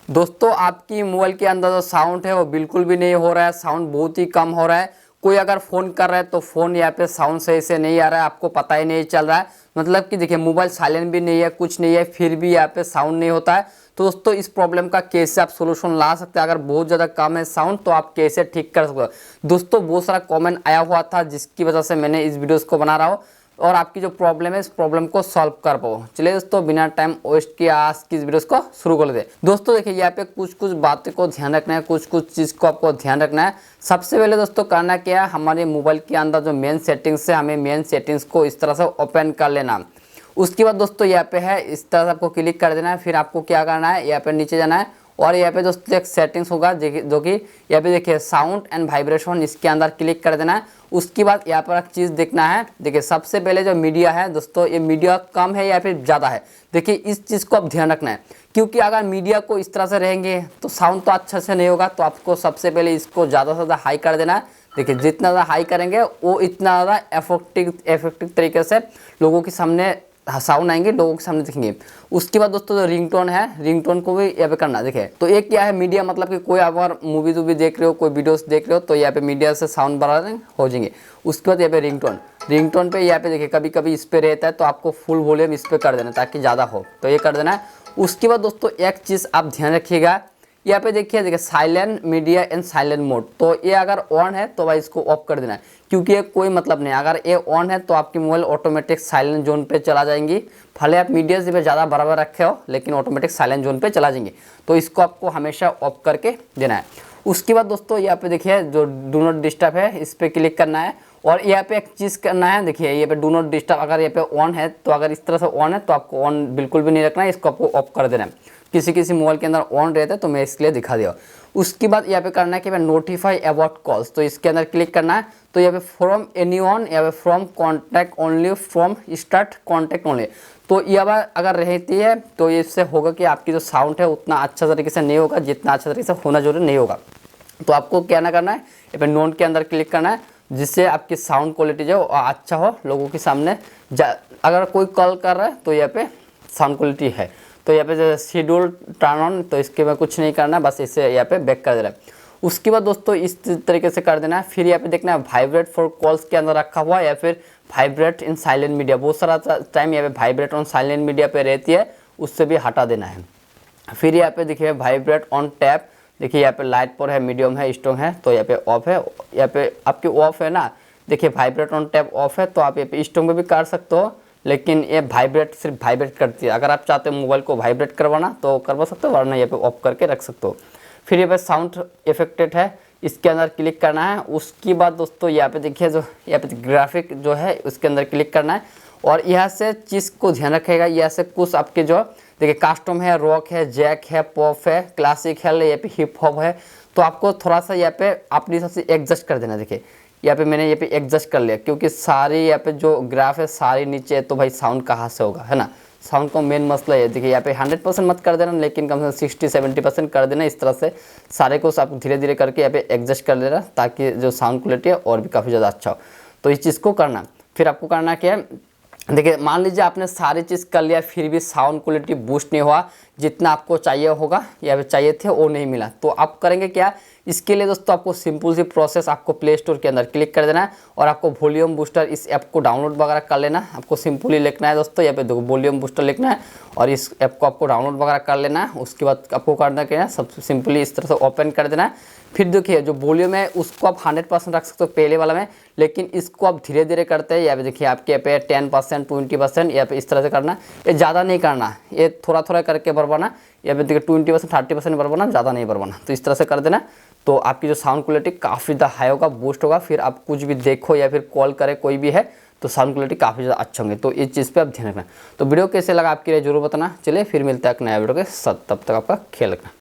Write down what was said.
दोस्तों आपकी मोबाइल के अंदर जो साउंड है वो बिल्कुल भी नहीं हो रहा है, साउंड बहुत ही कम हो रहा है। कोई अगर फ़ोन कर रहा है तो फ़ोन यहाँ पे साउंड सही से नहीं आ रहा है, आपको पता ही नहीं चल रहा है। मतलब कि देखिए मोबाइल साइलेंट भी नहीं है, कुछ नहीं है, फिर भी यहाँ पे साउंड नहीं होता है। तो दोस्तों इस प्रॉब्लम का कैसे आप सोल्यूशन ला सकते हैं, अगर बहुत ज़्यादा कम है साउंड तो आप कैसे ठीक कर सकते हो। दोस्तों बहुत सारा कॉमेंट आया हुआ था जिसकी वजह से मैंने इस वीडियोज़ को बना रहा हूँ और आपकी जो प्रॉब्लम है इस प्रॉब्लम को सॉल्व कर पाओ। चलिए दोस्तों बिना टाइम वेस्ट किए आज की इस वीडियोस को शुरू कर लेते हैं। दोस्तों देखिए यहाँ पे कुछ कुछ बातें को ध्यान रखना है, कुछ कुछ चीज़ को आपको ध्यान रखना है। सबसे पहले दोस्तों करना क्या है, हमारे मोबाइल के अंदर जो मेन सेटिंग्स है हमें मेन सेटिंग्स को इस तरह से ओपन कर लेना। उसके बाद दोस्तों यहाँ पे है इस तरह से आपको क्लिक कर देना है। फिर आपको क्या करना है, यहाँ पे नीचे जाना है और यहाँ पे दोस्तों एक सेटिंग्स होगा जो कि यहाँ पे देखिए साउंड एंड वाइब्रेशन, इसके अंदर क्लिक कर देना है। उसके बाद यहाँ पर एक चीज़ देखना है, देखिए सबसे पहले जो मीडिया है दोस्तों, ये मीडिया कम है या फिर ज़्यादा है। देखिए इस चीज़ को आप ध्यान रखना है, क्योंकि अगर मीडिया को इस तरह से रहेंगे तो साउंड तो अच्छा से नहीं होगा। तो आपको सबसे पहले इसको ज़्यादा से ज़्यादा हाई कर देना है। देखिए जितना ज़्यादा हाई करेंगे वो इतना ज़्यादा इफेक्टिव तरीके से लोगों के सामने साउंड आएंगे, लोगों के सामने दिखेंगे। उसके बाद दोस्तों जो रिंगटोन है, रिंगटोन को भी यहाँ पे करना। देखिए तो एक क्या है मीडिया, मतलब कि कोई अगर मूवी वूवी देख रहे हो, कोई वीडियोस देख रहे हो तो यहाँ पे मीडिया से साउंड बढ़ा हो जाएंगे। उसके बाद यहाँ पे रिंगटोन पे यहाँ पे देखिए कभी कभी इस पे रहता है तो आपको फुल वॉल्यूम इस पे कर देना ताकि ज़्यादा हो, तो ये कर देना है। उसके बाद दोस्तों एक चीज़ आप ध्यान रखिएगा, यहाँ पे देखिए silent media and silent mode, तो ये अगर ऑन है तो भाई इसको ऑफ कर देना है, क्योंकि ये कोई मतलब नहीं। अगर ये ऑन है तो आपकी मोबाइल ऑटोमेटिक साइलेंट जोन पे चला जाएंगी। भले आप मीडिया से ज़्यादा बराबर रखे हो लेकिन ऑटोमेटिक साइलेंट जोन पे चला जाएंगे, तो इसको आपको हमेशा ऑफ करके देना है। उसके बाद दोस्तों यहाँ पे देखिए जो डू नॉट डिस्टर्ब है इस पर क्लिक करना है और यहाँ पे एक चीज़ करना है। देखिए ये पे डू नॉट डिस्टर्ब अगर यहाँ पे ऑन है तो अगर इस तरह से ऑन है तो आपको ऑन बिल्कुल भी नहीं रखना है, इसको आपको ऑफ कर देना है। किसी किसी मोबाइल के अंदर ऑन रहता है तो मैं इसके लिए दिखा दिया। उसके बाद यहाँ पे करना है कि मैं नोटिफाई अबाउट कॉल्स, तो इसके अंदर क्लिक करना है। तो यहाँ पे फ्रॉम एनीवन, यहाँ पे from contact only, from start contact only, तो ये अगर रहती है तो इससे होगा कि आपकी जो साउंड है उतना अच्छा तरीके से नहीं होगा जितना अच्छा तरीके से होना जरूरी नहीं होगा। तो आपको क्या ना करना है, यहाँ पे नोन के अंदर क्लिक करना है जिससे आपकी साउंड क्वालिटी जो अच्छा हो लोगों के सामने। अगर कोई कॉल कर रहा है तो यहाँ पे साउंड क्वालिटी है। तो यहाँ पे शेड्यूल टर्न ऑन, तो इसके में कुछ नहीं करना, बस इसे यहाँ पे बैक कर देना है। उसके बाद दोस्तों इस तरीके से कर देना है। फिर यहाँ पे देखना है वाइब्रेट फॉर कॉल्स के अंदर रखा हुआ या फिर वाइब्रेट इन साइलेंट मीडिया, बहुत सारा टाइम यहाँ पे वाइब्रेट ऑन साइलेंट मीडिया पे रहती है, उससे भी हटा देना है। फिर यहाँ पे देखिए वाइब्रेट ऑन टैप, देखिए यहाँ पे लाइट पर है, मीडियम है, स्ट्रॉन्ग है, तो यहाँ पे ऑफ है। यहाँ पे आपकी ऑफ है ना, देखिए वाइब्रेट ऑन टैप ऑफ है, तो आप यहाँ पे स्ट्रॉन्ग में भी कर सकते हो, लेकिन ये वाइब्रेट सिर्फ वाइब्रेट करती है। अगर आप चाहते हो मोबाइल को वाइब्रेट करवाना तो करवा सकते हो, वरना यहाँ पे ऑफ करके रख सकते हो। फिर यहाँ पे साउंड इफेक्टेड है, इसके अंदर क्लिक करना है। उसके बाद दोस्तों यहाँ पे देखिए जो यहाँ पे ग्राफिक जो है उसके अंदर क्लिक करना है और यहाँ से चीज़ को ध्यान रखेगा, यहाँ से कुछ आपके जो देखिए कस्टम है, रॉक है, जैक है, पॉप है, क्लासिक है, यहाँ पे हिप हॉप है, तो आपको थोड़ा सा यहाँ पे अपनी हिसाब से एडजस्ट कर देना। देखिए यहाँ पे मैंने यहाँ पे एडजस्ट कर लिया, क्योंकि सारी यहाँ पे जो ग्राफ है सारी नीचे है, तो भाई साउंड कहाँ से होगा, है ना। साउंड का मेन मसला है। देखिए यहाँ पे 100% मत कर देना, लेकिन कम से कम 60-70% कर देना। इस तरह से सारे को आप धीरे धीरे करके यहाँ पे एडजस्ट कर लेना, ताकि जो साउंड क्वालिटी है और भी काफ़ी ज़्यादा अच्छा हो। तो इस चीज़ को करना। फिर आपको करना क्या है, देखिए मान लीजिए आपने सारी चीज़ कर लिया फिर भी साउंड क्वालिटी बूस्ट नहीं हुआ, जितना आपको चाहिए होगा या चाहिए थे वो नहीं मिला, तो आप करेंगे क्या। इसके लिए दोस्तों आपको सिंपल सी प्रोसेस, आपको प्ले स्टोर के अंदर क्लिक कर देना है और आपको वॉल्यूम बूस्टर इस ऐप को डाउनलोड वगैरह कर लेना। आपको सिंपली लिखना है दोस्तों, यहाँ पे देखो वॉल्यूम बूस्टर लिखना है और इस ऐप को आपको डाउनलोड वगैरह कर लेना है। उसके बाद आपको करना क्या है, सबसे सिंपली इस तरह से ओपन कर देना है। फिर देखिए जो वॉल्यूम है उसको आप 100% रख सकते हो पहले वाला में, लेकिन इसको आप धीरे धीरे करते हैं। यहाँ पे देखिए आपके पे 10%, 20%, यहाँ पे इस तरह से करना। ये ज़्यादा नहीं करना, ये थोड़ा थोड़ा करके बढ़वाना। यहाँ पे देखिए 20%, 30% बढ़वाना, ज़्यादा नहीं बढ़वाना। तो इस तरह से कर देना, तो आपकी जो साउंड क्वालिटी काफ़ी ज़्यादा हाई होगा, बूस्ट होगा। फिर आप कुछ भी देखो या फिर कॉल करे कोई भी है तो साउंड क्वालिटी काफ़ी ज़्यादा अच्छे होंगे। तो इस चीज़ पे आप ध्यान रखना। तो वीडियो कैसे लगा आपके लिए जरूर बताना। चलिए फिर मिलते हैं एक नया वीडियो के साथ, तब तक आपका ख्याल रखना।